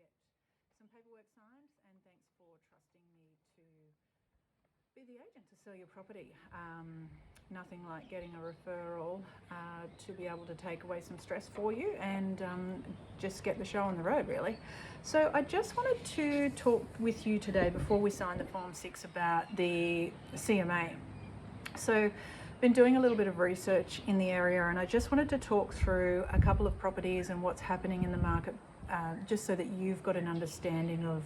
get some paperwork signed, and thanks for trusting me to be the agent to sell your property. Nothing like getting a referral to be able to take away some stress for you and just get the show on the road, really. So I just wanted to talk with you today before we sign the Form 6 about the CMA. So been doing a little bit of research in the area, and I just wanted to talk through a couple of properties and what's happening in the market, just so that you've got an understanding of,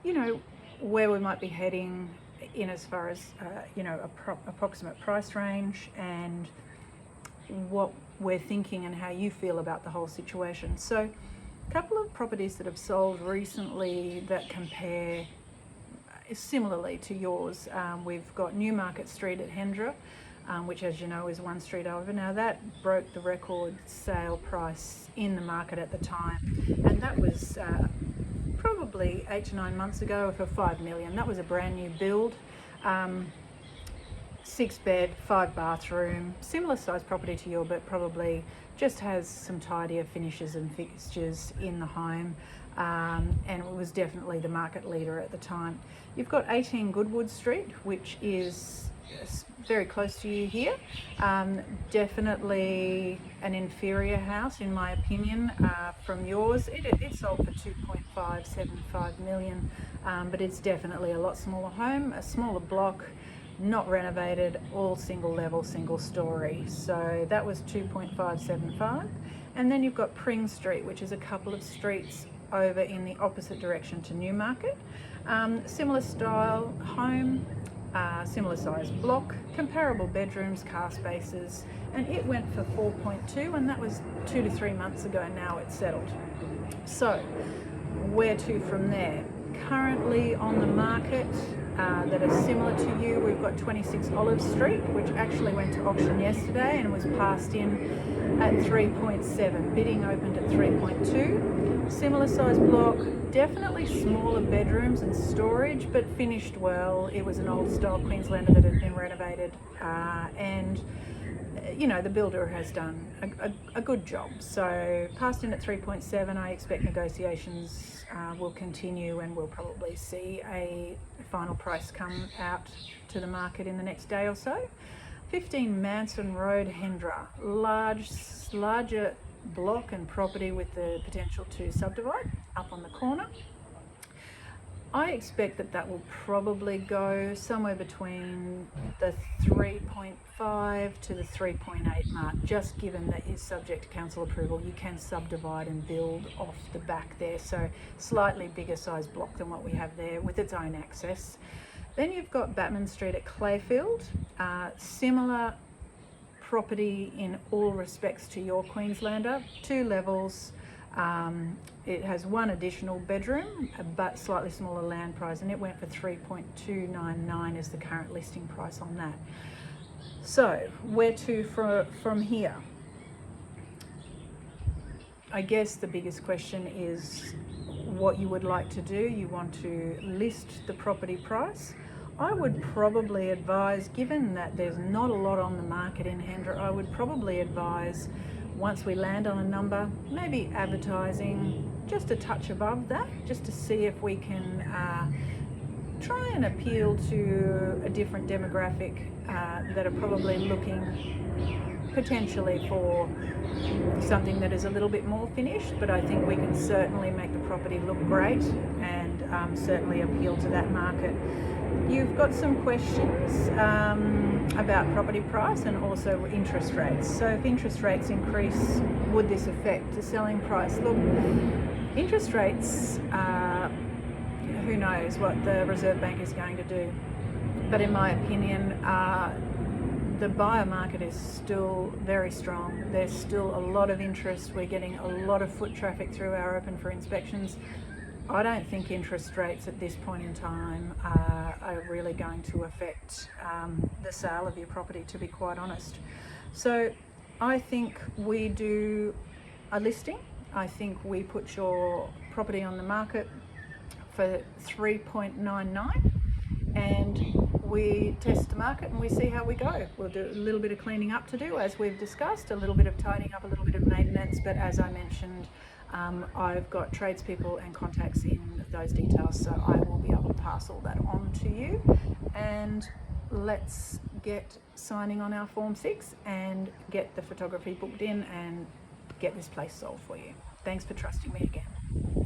you know, where we might be heading in as far as, you know, approximate price range and what we're thinking and how you feel about the whole situation. So a couple of properties that have sold recently that compare similarly to yours. We've got Newmarket Street at Hendra, which, as you know, is one street over. Now that broke the record sale price in the market at the time, and that was probably 8 to 9 months ago for $5 million. That was a brand new build, 6 bed, 5 bathroom, similar size property to you, but probably just has some tidier finishes and fixtures in the home, and it was definitely the market leader at the time. You've got 18 Goodwood Street, which is very close to you here. Definitely an inferior house in my opinion from yours. It sold for $2.575 million, but it's definitely a lot smaller home, a smaller block, not renovated, all single level, single story. So that was $2.575. And then you've got Pring Street, which is a couple of streets over in the opposite direction to Newmarket. Similar style home, similar size block, comparable bedrooms, car spaces, and it went for 4.2, and that was 2 to 3 months ago. Now it's settled. So where to from there? Currently on the market that are similar to you, we've got 26 Olive Street, which actually went to auction yesterday and was passed in at 3.7. Bidding opened at 3.2. Similar size block, definitely smaller bedrooms and storage, but finished well. It was an old style Queenslander that had been renovated, and you know, the builder has done a good job. So passed in at 3.7. I expect negotiations will continue, and we'll probably see a final price come out to the market in the next day or so. 15 Manson Road, Hendra, larger block and property with the potential to subdivide up on the corner. I expect that will probably go somewhere between the 3.5 to the 3.8 mark, just given that is subject to council approval. You can subdivide and build off the back there, so slightly bigger size block than what we have there with its own access. Then you've got Batman Street at Clayfield, similar property in all respects to your Queenslander, 2 levels. It has 1 additional bedroom, but slightly smaller land price, and it went for 3.299 is the current listing price on that. So where to from here? I guess the biggest question is what you would like to do. You want to list the property price. I would probably advise, given that there's not a lot on the market in Hendra, I would probably advise, once we land on a number, maybe advertising just a touch above that, just to see if we can try and appeal to a different demographic that are probably looking potentially for something that is a little bit more finished, but I think we can certainly make the property look great and certainly appeal to that market. You've got some questions about property price and also interest rates. So if interest rates increase, would this affect the selling price? Look, interest rates, who knows what the Reserve Bank is going to do. But in my opinion, the buyer market is still very strong. There's still a lot of interest. We're getting a lot of foot traffic through our open for inspections. I don't think interest rates at this point in time are really going to affect the sale of your property, to be quite honest. So I think we do a listing. I think we put your property on the market for 3.99, and we test the market and we see how we go. We'll do a little bit of cleaning up to do, as we've discussed, a little bit of tidying up, a little bit of maintenance, but as I mentioned, I've got tradespeople and contacts in those details, so I will be able to pass all that on to you. And let's get signing on our Form 6 and get the photography booked in and get this place sold for you. Thanks for trusting me again.